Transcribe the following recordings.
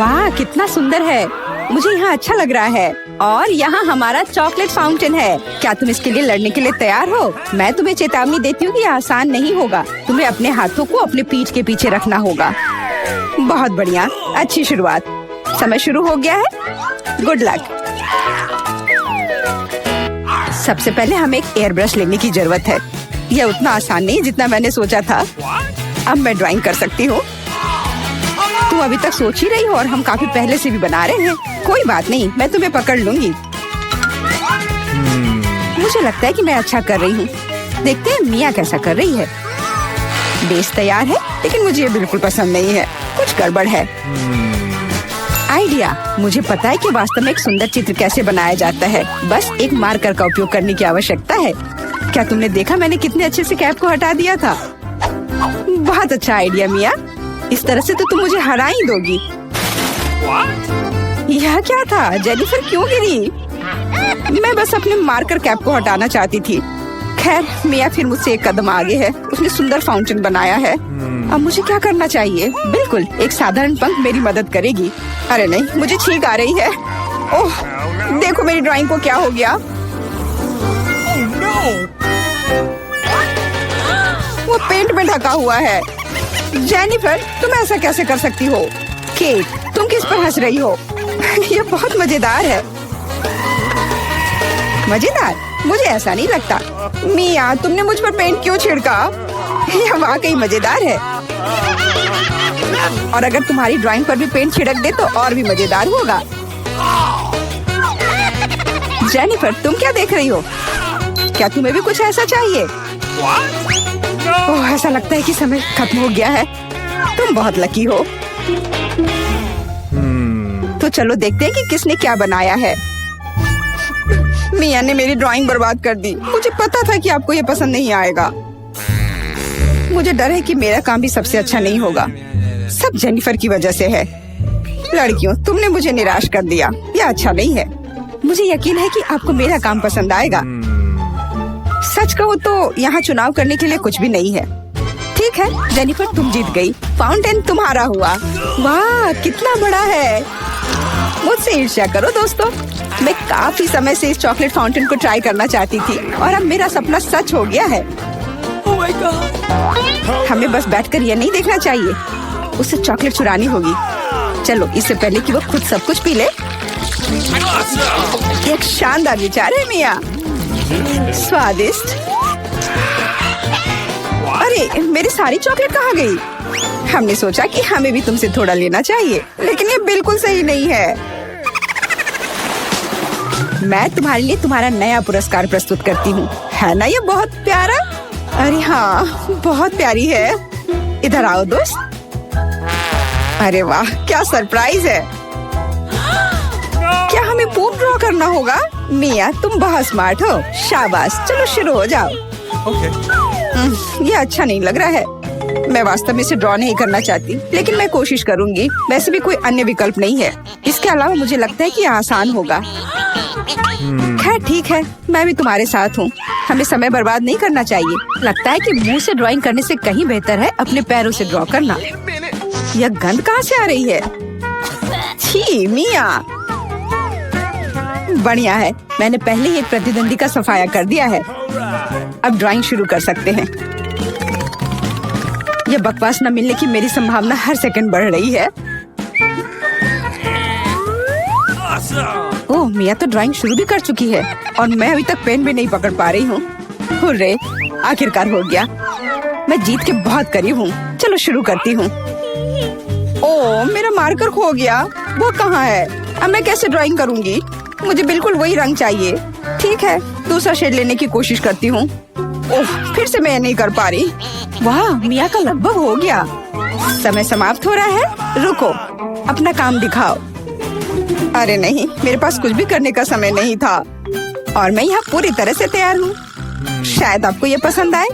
वाह कितना सुंदर है, मुझे यहाँ अच्छा लग रहा है। और यहाँ हमारा चॉकलेट फाउंटेन है। क्या तुम इसके लिए लड़ने के लिए तैयार हो? मैं तुम्हें चेतावनी देती हूँ कि यह आसान नहीं होगा। तुम्हें अपने हाथों को अपने पीठ के पीछे रखना होगा। बहुत बढ़िया, अच्छी शुरुआत। समय शुरू हो गया है। Good luck. सबसे पहले हमें एक एयर ब्रश लेने की जरूरत है। यह उतना आसान नहीं जितना मैंने सोचा था। अब मैं ड्राइंग कर सकती हूँ। तुम अभी तक सोच ही रही हो और हम काफी पहले से भी बना रहे हैं। कोई बात नहीं, मैं तुम्हें पकड़ लूंगी। मुझे लगता है कि मैं अच्छा कर रही हूँ। देखते हैं मिया कैसा कर रही है। बेस तैयार है, लेकिन मुझे ये बिल्कुल पसंद नहीं है। कुछ गड़बड़ है। आइडिया, मुझे पता है कि वास्तव में एक सुंदर चित्र कैसे बनाया जाता है। बस एक मार्कर का उपयोग करने की आवश्यकता है। क्या तुमने देखा मैंने कितने अच्छे से कैप को हटा दिया था? बहुत अच्छा आइडिया मिया। इस तरह से तो तुम मुझे हरा ही दोगी। यह क्या था? जेनिफर क्यों गिरी? मैं बस अपने मार्कर कैप को हटाना चाहती थी। खैर, मिया फिर मुझसे एक कदम आगे है। उसने सुंदर फाउंटेन बनाया है। अब मुझे क्या करना चाहिए? बिल्कुल, एक साधारण पंख मेरी मदद करेगी। अरे नहीं, मुझे छींक आ रही है। ओह, देखो मेरी ड्राइंग को क्या हो गया। वो पेंट में ढका हुआ है। जेनिफर, तुम ऐसा कैसे कर सकती हो? केट, तुम किस पर हंस रही हो? यह बहुत मजेदार है। मजेदार? मुझे ऐसा नहीं लगता। मिया, तुमने मुझ पर पेंट क्यों छिड़का? यह वाकई मजेदार है। और अगर तुम्हारी ड्राइंग पर भी पेंट छिड़क दे तो और भी मजेदार होगा। जेनिफर, तुम क्या देख रही हो? क्या तुम्हें भी कुछ ऐसा चाहिए? ओह, ऐसा लगता है कि समय खत्म हो गया है। तुम बहुत लकी हो। तो चलो देखते हैं कि किसने क्या बनाया है। मिया ने मेरी ड्राइंग बर्बाद कर दी। मुझे पता था कि आपको ये पसंद नहीं आएगा। मुझे डर है कि मेरा काम भी सबसे अच्छा नहीं होगा। सब जेनिफर की वजह से है। लड़कियों, तुमने मुझे निराश कर दिया। यह अच्छा नहीं है। मुझे यकीन है कि आपको मेरा काम पसंद आएगा। सच कहूँ तो यहाँ चुनाव करने के लिए कुछ भी नहीं है। ठीक है जेनिफर, तुम जीत गई। फाउंटेन तुम्हारा हुआ। वाह, कितना बड़ा है। मुझसे ईर्ष्या करो दोस्तों। मैं काफी समय से इस चॉकलेट फाउंटेन को ट्राई करना चाहती थी और अब मेरा सपना सच हो गया है। Oh my God! हमें बस बैठकर यह नहीं देखना चाहिए, उसे चॉकलेट चुरानी होगी। चलो, इससे पहले कि वो खुद सब कुछ पी ले। एक शानदार विचार है मिया। स्वादिष्ट। अरे, मेरी सारी चॉकलेट कहाँ गई? हमने सोचा कि हमें भी तुमसे थोड़ा लेना चाहिए, लेकिन ये बिल्कुल सही नहीं है। मैं तुम्हारे लिए तुम्हारा नया पुरस्कार प्रस्तुत करती हूँ। है ना ये बहुत प्यारा? अरे हाँ, बहुत प्यारी है। इधर आओ दोस्त। अरे वाह, क्या सरप्राइज है। क्या हमें पूप ड्रॉ करना होगा? मिया, तुम बहुत स्मार्ट हो। शाबाश, चलो शुरू हो जाओ। ये अच्छा नहीं लग रहा है। मैं वास्तव में इसे ड्रॉ नहीं करना चाहती, लेकिन मैं कोशिश करूंगी। वैसे भी कोई अन्य विकल्प नहीं है। इसके अलावा मुझे लगता है कि यह आसान होगा। खैर ठीक है, मैं भी तुम्हारे साथ हूँ। हमें समय बर्बाद नहीं करना चाहिए। लगता है कि मुंह से ड्राइंग करने से कहीं बेहतर है अपने पैरों से ड्रॉ करना। यह गंद कहाँ से आ रही है? छी मिया। बढ़िया है, मैंने पहले ही एक प्रतिद्वंदी का सफाया कर दिया है। अब ड्राइंग शुरू कर सकते हैं। यह बकवास न मिलने की मेरी संभावना हर सेकंड बढ़ रही है। ओह, मिया तो ड्राइंग शुरू भी कर चुकी है और मैं अभी तक पेन भी नहीं पकड़ पा रही हूँ। हुर्रे, आखिरकार हो गया। मैं जीत के बहुत करीब हूँ। चलो शुरू करती हूँ। ओह, मेरा मार्कर खो गया। वो कहाँ है? अब मैं कैसे ड्राइंग करूँगी? मुझे बिल्कुल वही रंग चाहिए। ठीक है, दूसरा शेड लेने की कोशिश करती हूँ। ओह, फिर से मैं नहीं कर पा रही। वाह, मिया का लगभग हो गया। समय समाप्त हो रहा है। रुको, अपना काम दिखाओ। अरे नहीं, मेरे पास कुछ भी करने का समय नहीं था और मैं यहाँ पूरी तरह से तैयार हूँ। शायद आपको ये पसंद आए।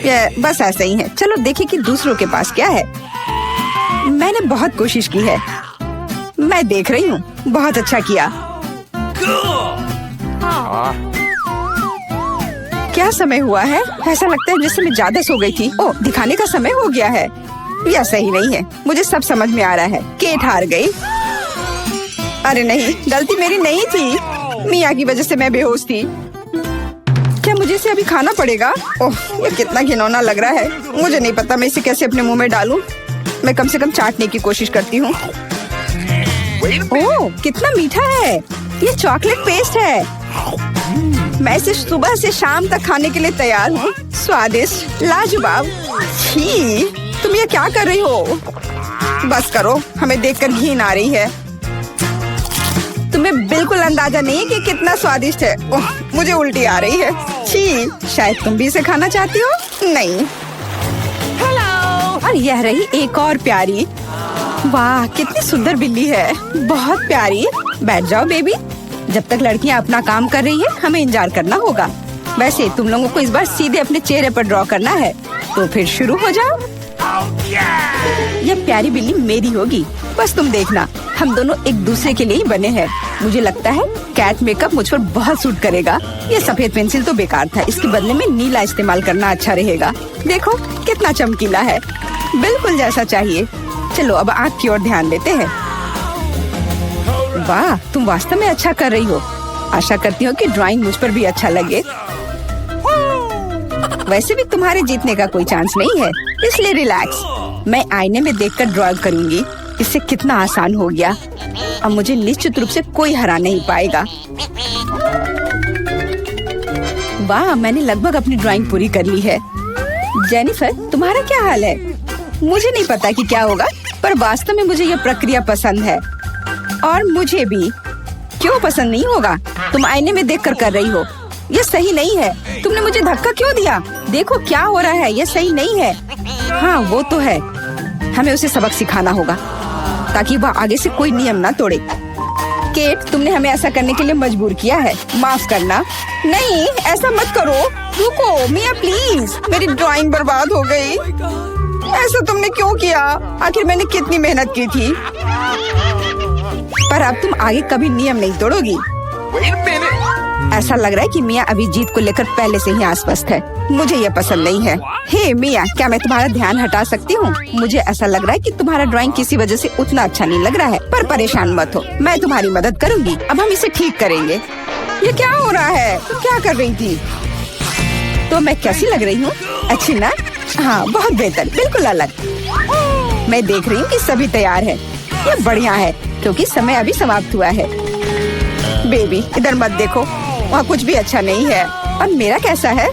ये बस ऐसा ही है। चलो देखें कि दूसरों के पास क्या है। मैंने बहुत कोशिश की है। मैं देख रही हूँ। बहुत अच्छा किया। क्या समय हुआ है? ऐसा लगता है जैसे मैं ज्यादा सो गई थी। ओह, दिखाने का समय हो गया है। यह सही नहीं है। मुझे सब समझ में आ रहा है। केट हार गई। अरे नहीं, गलती मेरी नहीं थी। मिया की वजह से मैं बेहोश थी। क्या मुझे इसे अभी खाना पड़ेगा? ओह, ये कितना घिनौना लग रहा है। मुझे नहीं पता मैं इसे कैसे अपने मुंह में डालूं। मैं कम से कम चाटने की कोशिश करती हूँ। ओह, कितना मीठा है। ये चॉकलेट पेस्ट है। मैं इसे सुबह से शाम तक खाने के लिए तैयार हूँ। स्वादिष्ट, लाजवाब। छी, तुम ये क्या कर रही हो? बस करो, हमें देखकर घिन आ रही है। तुम्हें बिल्कुल अंदाजा नहीं है कि कितना स्वादिष्ट है। ओह, मुझे उल्टी आ रही है। छी, शायद तुम भी इसे खाना चाहती हो? नहीं। और यह रही एक और प्यारी। वाह, कितनी सुंदर बिल्ली है। बहुत प्यारी। बैठ जाओ बेबी। जब तक लड़कियां अपना काम कर रही है, हमें इंतजार करना होगा। वैसे तुम लोगों को इस बार सीधे अपने चेहरे पर ड्रॉ करना है, तो फिर शुरू हो जाओ। यह प्यारी बिल्ली मेरी होगी। बस तुम देखना, हम दोनों एक दूसरे के लिए ही बने हैं। मुझे लगता है कैट मेकअप मुझ पर बहुत सूट करेगा। ये सफेद पेंसिल तो बेकार था, इसके बदले में नीला इस्तेमाल करना अच्छा रहेगा। देखो कितना चमकीला है, बिल्कुल जैसा चाहिए। चलो अब आँख की ओर ध्यान देते हैं। वाह, तुम वास्तव में अच्छा कर रही हो। आशा करती हूँ कि ड्राइंग मुझ पर भी अच्छा लगे। वैसे भी तुम्हारे जीतने का कोई चांस नहीं है, इसलिए रिलैक्स। मैं आईने में देखकर ड्रॉ करूंगी। इससे कितना आसान हो गया। अब मुझे निश्चित रूप से कोई हरा नहीं पाएगा। वाह, मैंने लगभग अपनी ड्राइंग पूरी कर ली है। जेनिफर, तुम्हारा क्या हाल है? मुझे नहीं पता कि क्या होगा, पर वास्तव में मुझे यह प्रक्रिया पसंद है। और मुझे भी। क्यों पसंद नहीं होगा? तुम आईने में देखकर कर रही हो। यह सही नहीं है। तुमने मुझे धक्का क्यों दिया? देखो क्या हो रहा है, यह सही नहीं है। हाँ, वो तो है। हमें उसे सबक सिखाना होगा ताकि वह आगे से कोई नियम ना तोड़े। केट, तुमने हमें ऐसा करने के लिए मजबूर किया है। माफ करना। नहीं, ऐसा मत करो। रुको मिया, प्लीज। मेरी ड्राइंग बर्बाद हो गई। ऐसा तुमने क्यों किया? आखिर मैंने कितनी मेहनत की थी। पर अब तुम आगे कभी नियम नहीं तोड़ोगी। ऐसा लग रहा है कि मिया अभी जीत को लेकर पहले से ही आश्वस्त है। मुझे यह पसंद नहीं है। हे मिया, क्या मैं तुम्हारा ध्यान हटा सकती हूँ? मुझे ऐसा लग रहा है कि तुम्हारा ड्राइंग किसी वजह से उतना अच्छा नहीं लग रहा है, पर परेशान मत हो, मैं तुम्हारी मदद करूँगी। अब हम इसे ठीक करेंगे। ये क्या हो रहा है? तुम क्या कर रही थी? तो मैं कैसी लग रही हूँ? अच्छी ना? हाँ, बहुत बेहतर, बिल्कुल अलग। मैं देख रही हूँ कि सभी तैयार है। ये बढ़िया है, क्योंकि समय अभी समाप्त हुआ है। बेबी, इधर मत देखो, वहाँ कुछ भी अच्छा नहीं है। और मेरा कैसा है?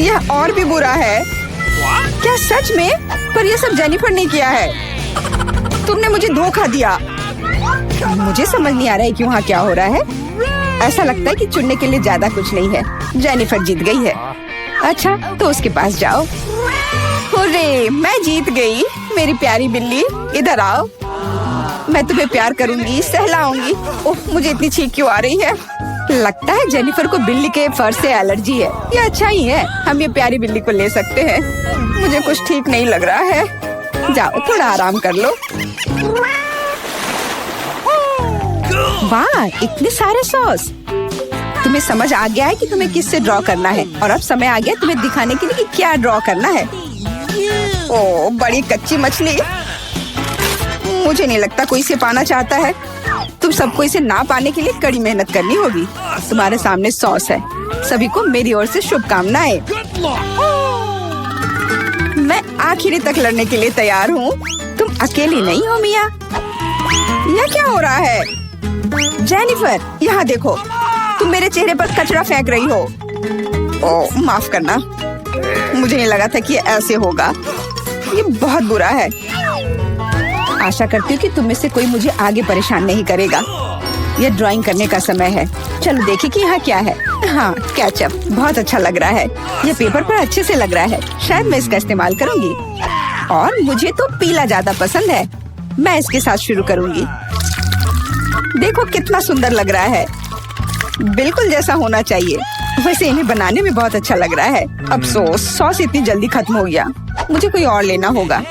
यह और भी बुरा है। क्या सच में? पर यह सब जेनिफर ने किया है। तुमने मुझे धोखा दिया। मुझे समझ नहीं आ रहा है कि वहाँ क्या हो रहा है। ऐसा लगता है कि चुनने के लिए ज्यादा कुछ नहीं है। जेनिफर जीत गई है। अच्छा, तो उसके पास जाओ। हुर्रे, मैं जीत गई। मेरी प्यारी बिल्ली, इधर आओ। मैं तुम्हें प्यार करूंगी, सहलाऊंगी। ओह, मुझे इतनी छींक क्यों आ रही है? लगता है जेनिफर को बिल्ली के फर से एलर्जी है। ये अच्छा ही है, हम ये प्यारी बिल्ली को ले सकते हैं। मुझे कुछ ठीक नहीं लग रहा है। जाओ, थोड़ा आराम कर लो। वाह, इतने सारे सॉस। तुम्हें समझ आ गया है कि तुम्हें किससे ड्रॉ करना है, और अब समय आ गया तुम्हें दिखाने के लिए कि क्या ड्रॉ करना है। ओह, बड़ी कच्ची मछली। मुझे नहीं लगता कोई इसे पाना चाहता है। तुम सबको इसे ना पाने के लिए कड़ी मेहनत करनी होगी। तुम्हारे सामने सॉस है। सभी को मेरी ओर से शुभकामनाएं। मैं आखिरी तक लड़ने के लिए तैयार हूँ। तुम अकेली नहीं हो मिया। यह क्या हो रहा है? जेनिफर, यहाँ देखो, तुम मेरे चेहरे पर कचरा फेंक रही हो। ओह, माफ करना, मुझे नहीं लगा था कि ऐसे होगा। ये बहुत बुरा है। आशा करती हूँ कि तुम में से कोई मुझे आगे परेशान नहीं करेगा। यह ड्राइंग करने का समय है। चलो देखिए कि यहाँ क्या है। हाँ, केचप बहुत अच्छा लग रहा है। यह पेपर पर अच्छे से लग रहा है। शायद मैं इसका इस्तेमाल करूँगी। और मुझे तो पीला ज्यादा पसंद है। मैं इसके साथ शुरू करूँगी। देखो कितना सुंदर लग रहा है, बिल्कुल जैसा होना चाहिए। वैसे इन्हें बनाने में बहुत अच्छा लग रहा है। अफसोस, सॉस इतनी जल्दी खत्म हो गया। मुझे कोई और लेना होगा।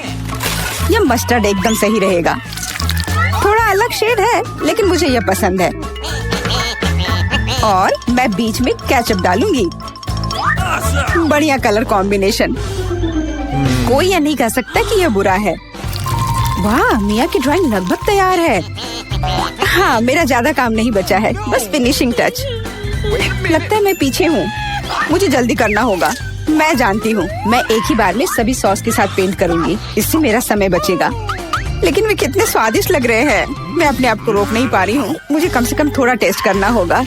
यह मस्टर्ड एकदम सही रहेगा। थोड़ा अलग शेड है, लेकिन मुझे यह पसंद है। और मैं बीच में केचप डालूंगी। बढ़िया कलर कॉम्बिनेशन। कोई यह नहीं कह सकता कि यह बुरा है। वाह, मिया की ड्राइंग लगभग तैयार है। हाँ, मेरा ज्यादा काम नहीं बचा है, बस फिनिशिंग टच। लगता है मैं पीछे हूँ, मुझे जल्दी करना होगा। मैं जानती हूँ, मैं एक ही बार में सभी सॉस के साथ पेंट करूँगी, इससे मेरा समय बचेगा। लेकिन वे कितने स्वादिष्ट लग रहे हैं, मैं अपने आप को रोक नहीं पा रही हूँ। मुझे कम से कम थोड़ा टेस्ट करना होगा।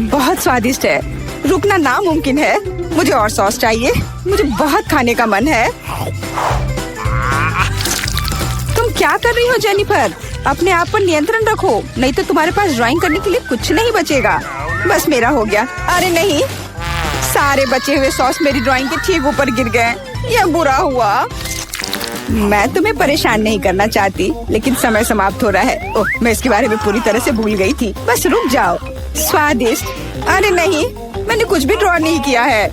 बहुत स्वादिष्ट है, रुकना नामुमकिन है। मुझे और सॉस चाहिए, मुझे बहुत खाने का मन है। तुम क्या कर रही हो जेनिफर? अपने आप पर नियंत्रण रखो, नहीं तो तुम्हारे पास ड्राइंग करने के लिए कुछ नहीं बचेगा। बस मेरा हो गया। अरे नहीं, सारे बचे हुए सॉस मेरी ड्राइंग के ठीक ऊपर गिर गए। यह बुरा हुआ। मैं तुम्हें परेशान नहीं करना चाहती, लेकिन समय समाप्त हो रहा है। ओह, मैं इसके बारे में पूरी तरह से भूल गई थी। बस रुक जाओ। स्वादिष्ट। अरे नहीं, मैंने कुछ भी ड्रॉ नहीं किया है।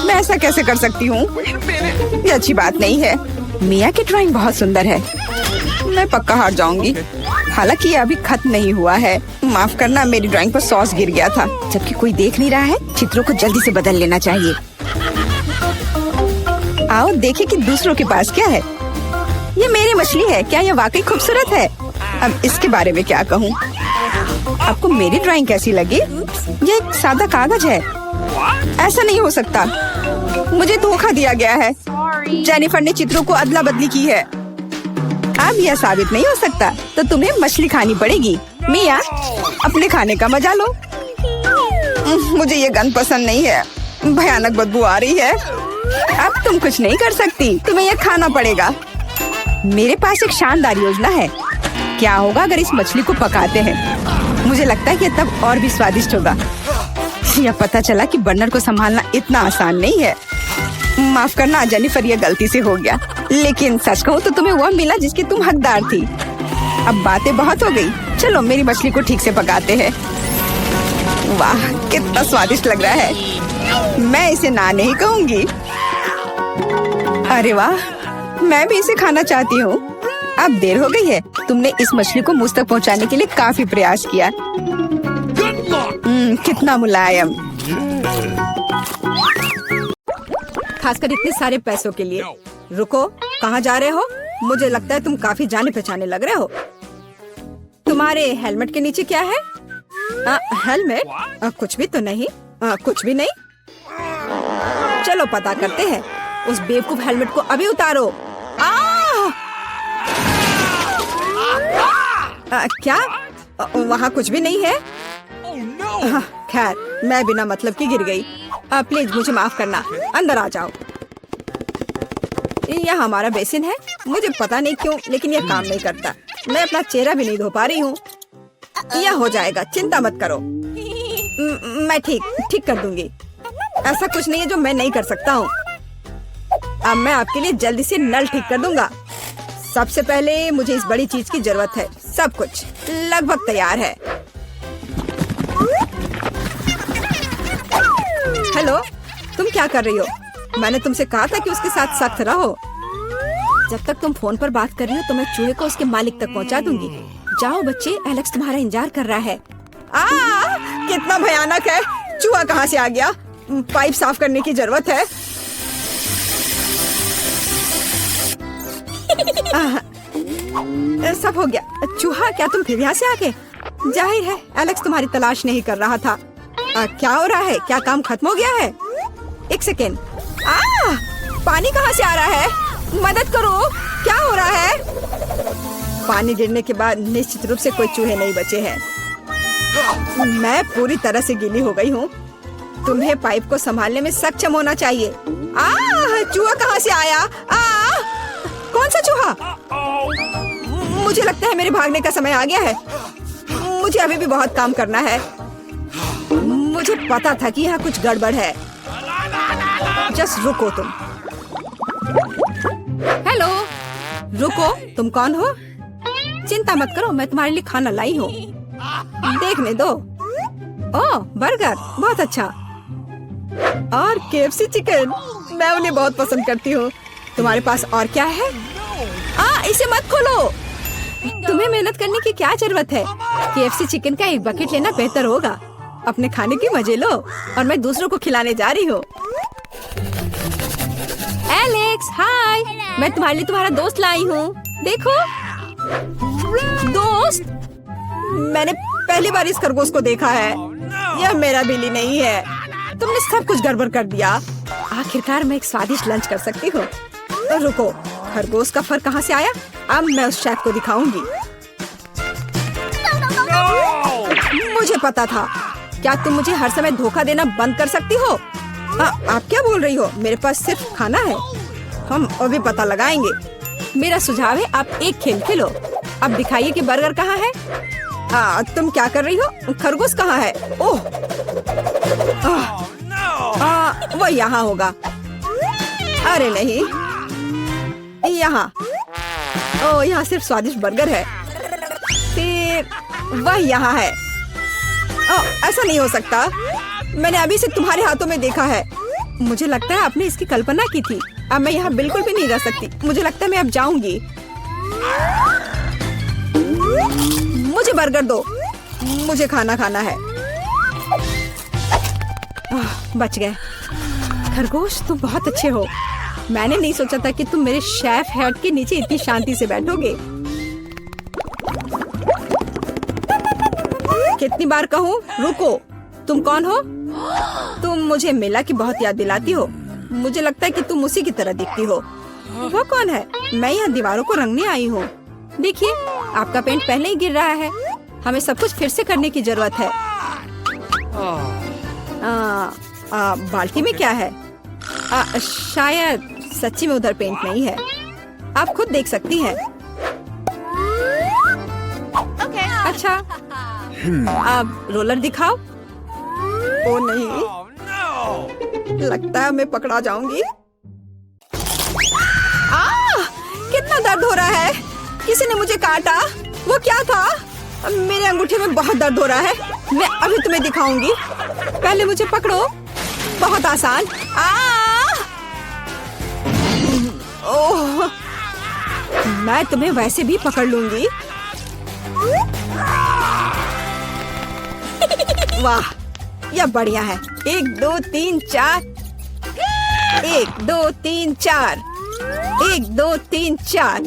मैं ऐसा कैसे कर सकती हूँ? ये अच्छी बात नहीं है। मिया की ड्राइंग बहुत सुंदर है, मैं पक्का हार जाऊंगी। हालांकि ये अभी खत्म नहीं हुआ है। माफ करना, मेरी ड्राइंग पर सॉस गिर गया था। जबकि कोई देख नहीं रहा है, चित्रों को जल्दी से बदल लेना चाहिए। आओ देखें कि दूसरों के पास क्या है। ये मेरी मछली है, क्या ये वाकई खूबसूरत है? अब इसके बारे में क्या कहूँ? आपको मेरी ड्राइंग कैसी लगी? ये एक सादा कागज है। ऐसा नहीं हो सकता, मुझे धोखा दिया गया है। जेनिफर ने चित्रों को अदला बदली की है। अब यह साबित नहीं हो सकता, तो तुम्हें मछली खानी पड़ेगी। मिया, अपने खाने का मजा लो। मुझे ये गंध पसंद नहीं है, भयानक बदबू आ रही है। अब तुम कुछ नहीं कर सकती, तुम्हें यह खाना पड़ेगा। मेरे पास एक शानदार योजना है। क्या होगा अगर इस मछली को पकाते हैं? मुझे लगता है कि तब और भी स्वादिष्ट होगा। यह पता चला कि बर्नर को संभालना इतना आसान नहीं है। माफ करना जेनिफर, यह गलती से हो गया। लेकिन सच कहूँ तो तुम्हें वह मिला जिसकी तुम हकदार थी। अब बातें बहुत हो गई, चलो मेरी मछली को ठीक से पकाते हैं। वाह, कितना स्वादिष्ट लग रहा है। मैं इसे ना नहीं कहूँगी। अरे वाह, मैं भी इसे खाना चाहती हूँ। अब देर हो गई है। तुमने इस मछली को मुझ तक पहुँचाने के लिए काफी प्रयास किया। कितना मुलायम, खासकर इतने सारे पैसों के लिए। रुको, कहाँ जा रहे हो? मुझे लगता है तुम काफी जाने पहचाने लग रहे हो। तुम्हारे हेलमेट के नीचे क्या है? हेलमेट? कुछ भी तो नहीं। कुछ भी नहीं। चलो पता करते हैं। उस बेवकूफ हेलमेट को अभी उतारो। क्या? वहाँ कुछ भी नहीं है। खैर, मैं बिना मतलब की गिर गई। प्लीज मुझे माफ करना, अंदर आ जाओ। यह हमारा बेसिन है। मुझे पता नहीं क्यों, लेकिन यह काम नहीं करता। मैं अपना चेहरा भी नहीं धो पा रही हूँ। यह हो जाएगा, चिंता मत करो। मैं ठीक कर दूंगी। ऐसा कुछ नहीं है जो मैं नहीं कर सकता हूँ। अब मैं आपके लिए जल्दी से नल ठीक कर दूंगा। सबसे पहले मुझे इस बड़ी चीज की जरूरत है। सब कुछ लगभग तैयार है। हेलो, तुम क्या कर रही हो? मैंने तुमसे कहा था कि उसके साथ सख्त रहो। जब तक तुम फोन पर बात कर रही हो तो मैं चूहे को उसके मालिक तक पहुंचा दूंगी। जाओ बच्चे, एलेक्स तुम्हारा इंतजार कर रहा है। कितना भयानक है। चूहा कहाँ से आ गया? पाइप साफ करने की जरूरत है। सब हो गया। चूहा, क्या तुम फिर यहाँ से आ गए? जाहिर है एलेक्स तुम्हारी तलाश नहीं कर रहा था। क्या हो रहा है? क्या काम खत्म हो गया है? एक सेकेंड। पानी कहाँ से आ रहा है? मदद करो, क्या हो रहा है? पानी गिरने के बाद निश्चित रूप से कोई चूहे नहीं बचे हैं। मैं पूरी तरह से गीली हो गई हूँ। तुम्हें पाइप को संभालने में सक्षम होना चाहिए। चूहा कहाँ से आया? कौन सा चूहा? मुझे लगता है मेरे भागने का समय आ गया है। मुझे अभी भी बहुत काम करना है। मुझे पता था कि यहाँ कुछ गड़बड़ है। जस्ट रुको तुम। हेलो, रुको, तुम कौन हो? चिंता मत करो, मैं तुम्हारे लिए खाना लाई हूँ। देखने दो। ओह, बर्गर, बहुत अच्छा। और KFC चिकन, मैं उन्हें बहुत पसंद करती हूँ। तुम्हारे पास और क्या है? इसे मत खोलो। तुम्हें मेहनत करने की क्या जरूरत है? KFC चिकन का एक बकेट लेना बेहतर होगा। अपने खाने के मजे लो और मैं दूसरों को खिलाने जा रही हूँ। एलेक्स हाय, मैं तुम्हारे लिए तुम्हारा दोस्त लाई हूँ। देखो दोस्त, मैंने पहली बार इस खरगोश को देखा है। यह मेरा बिल्ली नहीं है। तुमने सब कुछ गड़बड़ कर दिया। आखिरकार मैं एक स्वादिष्ट लंच कर सकती हूँ। तो रुको, खरगोश का फर कहाँ से आया? अब मैं उस शेफ को दिखाऊंगी। मुझे पता था। क्या तुम मुझे हर समय धोखा देना बंद कर सकती हो? आप क्या बोल रही हो? मेरे पास सिर्फ खाना है। हम अभी पता लगाएंगे। मेरा सुझाव है आप एक खेल खेलो। अब दिखाइए कि बर्गर कहाँ है। तुम क्या कर रही हो? खरगोश कहाँ है? ओह, वो यहाँ होगा। अरे नहीं, यहाँ। ओह, यहाँ सिर्फ स्वादिष्ट बर्गर है। फिर वह यहाँ है। ओह, ऐसा नहीं हो सकता। मैंने अभी से तुम्हारे हाथों में देखा है। मुझे लगता है आपने इसकी कल्पना की थी। अब मैं यहाँ बिल्कुल भी नहीं रह सकती। मुझे लगता है मैं अब जाऊंगी। मुझे बर्गर दो। मुझे खाना खाना है। बच गए। खरगोश, तुम बहुत अच्छे हो। मैंने नहीं सोचा था कि तुम मेरे शेफ हेड के नीचे इतनी शांति से बैठोगे। कितनी बार कहूँ रुको। तुम कौन हो? तुम मुझे मिला की बहुत याद दिलाती हो। मुझे लगता है कि तुम उसी की तरह दिखती हो। वो कौन है? मैं यहाँ दीवारों को रंगने आई हूँ। देखिए, आपका पेंट पहले ही गिर रहा है। हमें सब कुछ फिर से करने की जरूरत है। बाल्टी में क्या है? शायद सच्ची में उधर पेंट नहीं है। आप खुद देख सकती हैं। अच्छा, अब रोलर दिखाओ। ओ नहीं, लगता है मैं पकड़ा जाऊंगी। कितना दर्द हो रहा है। किसी ने मुझे काटा। वो क्या था? मेरे अंगूठे में बहुत दर्द हो रहा है। मैं अभी तुम्हें दिखाऊंगी। पहले मुझे पकड़ो। बहुत आसान। ओह, मैं तुम्हें वैसे भी पकड़ लूंगी। वाह, यह बढ़िया है। 1 2 3 4। 1 2 3 4। 1 2 3 4।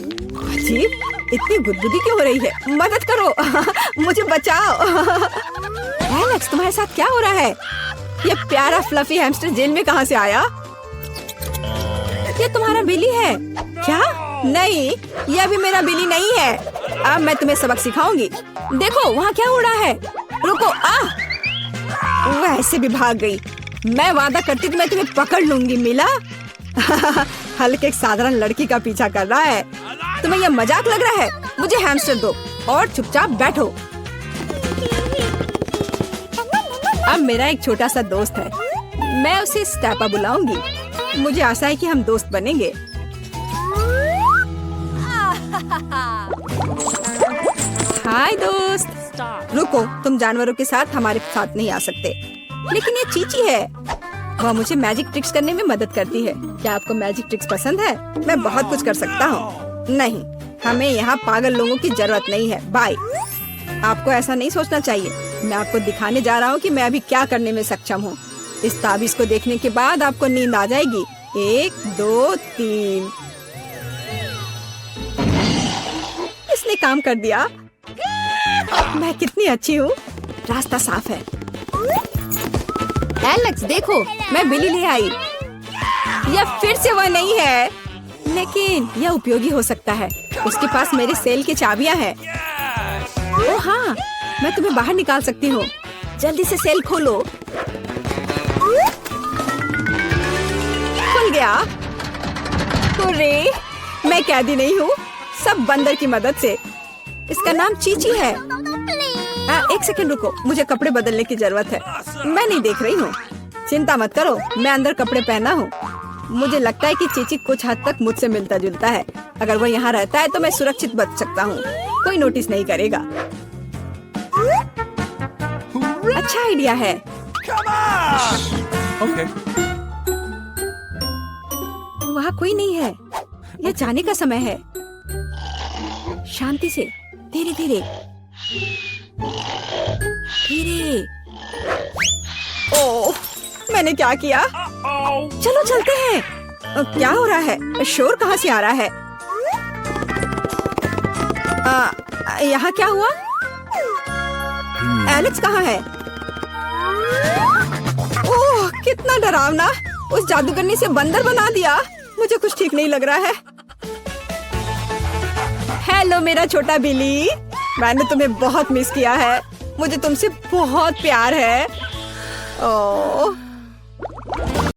अजीब, इतनी गुदगुदी क्यों हो रही है? मदद करो। मुझे बचाओ। एलेक्स, तुम्हारे साथ क्या हो रहा है? ये प्यारा फ्लफी हैमस्टर जेल में कहाँ से आया? ये तुम्हारा बिल्ली है क्या? नहीं, यह भी मेरा बिल्ली नहीं है। अब मैं तुम्हें सबक सिखाऊंगी। देखो वहाँ क्या उड़ा है। रुको। वो ऐसे भी भाग गई। मैं वादा करती तो मैं तुम्हें पकड़ लूंगी। मिला? हल्के एक साधारण लड़की का पीछा कर रहा है। तुम्हें यह मजाक लग रहा है? मुझे हैमस्टर दो और चुपचाप बैठो। अब मेरा एक छोटा सा दोस्त है। मैं उसे स्टेपा बुलाऊंगी। मुझे आशा है कि हम दोस्त बनेंगे। हाय दोस्त। रुको, तुम जानवरों के साथ हमारे साथ नहीं आ सकते। लेकिन ये चीची है। वह मुझे मैजिक ट्रिक्स करने में मदद करती है। क्या आपको मैजिक ट्रिक्स पसंद है? मैं बहुत कुछ कर सकता हूँ। नहीं, हमें यहाँ पागल लोगों की जरूरत नहीं है। बाय। आपको ऐसा नहीं सोचना चाहिए। मैं आपको दिखाने जा रहा हूँ कि मैं अभी क्या करने में सक्षम हूँ। इस ताबीज को देखने के बाद आपको नींद आ जाएगी। 1 2 3। इसने काम कर दिया। मैं कितनी अच्छी हूँ। रास्ता साफ है। एलेक्स देखो, मैं बिल्ली ले आई। यह फिर से वह नहीं है, लेकिन यह उपयोगी हो सकता है। उसके पास मेरे सेल की चाबियां हैं। ओह हाँ, मैं तुम्हें बाहर निकाल सकती हूँ। जल्दी से सेल खोलो। खुल गया। अरे, मैं कैदी नहीं हूँ, सब बंदर की मदद से। इसका नाम चीची है। एक सेकंड रुको, मुझे कपड़े बदलने की जरूरत है। मैं नहीं देख रही हूँ। चिंता मत करो, मैं अंदर कपड़े पहना हूँ। मुझे लगता है कि चीची कुछ हद तक मुझसे मिलता जुलता है। अगर वो यहाँ रहता है तो मैं सुरक्षित बच सकता हूँ। कोई नोटिस नहीं करेगा। अच्छा आइडिया है। Okay. वहाँ कोई नहीं है। यह जाने का समय है। शांति से, धीरे धीरे धीरे। ओह, मैंने क्या किया? चलो चलते हैं। क्या हो रहा है? शोर कहाँ से आ रहा है? यहाँ क्या हुआ? एलेक्स कहाँ है? ओह, कितना डरावना! उस जादूगरनी से बंदर बना दिया। मुझे कुछ ठीक नहीं लग रहा है। हेलो मेरा छोटा बिली, मैंने तुम्हें बहुत मिस किया है। मुझे तुमसे बहुत प्यार है। ओह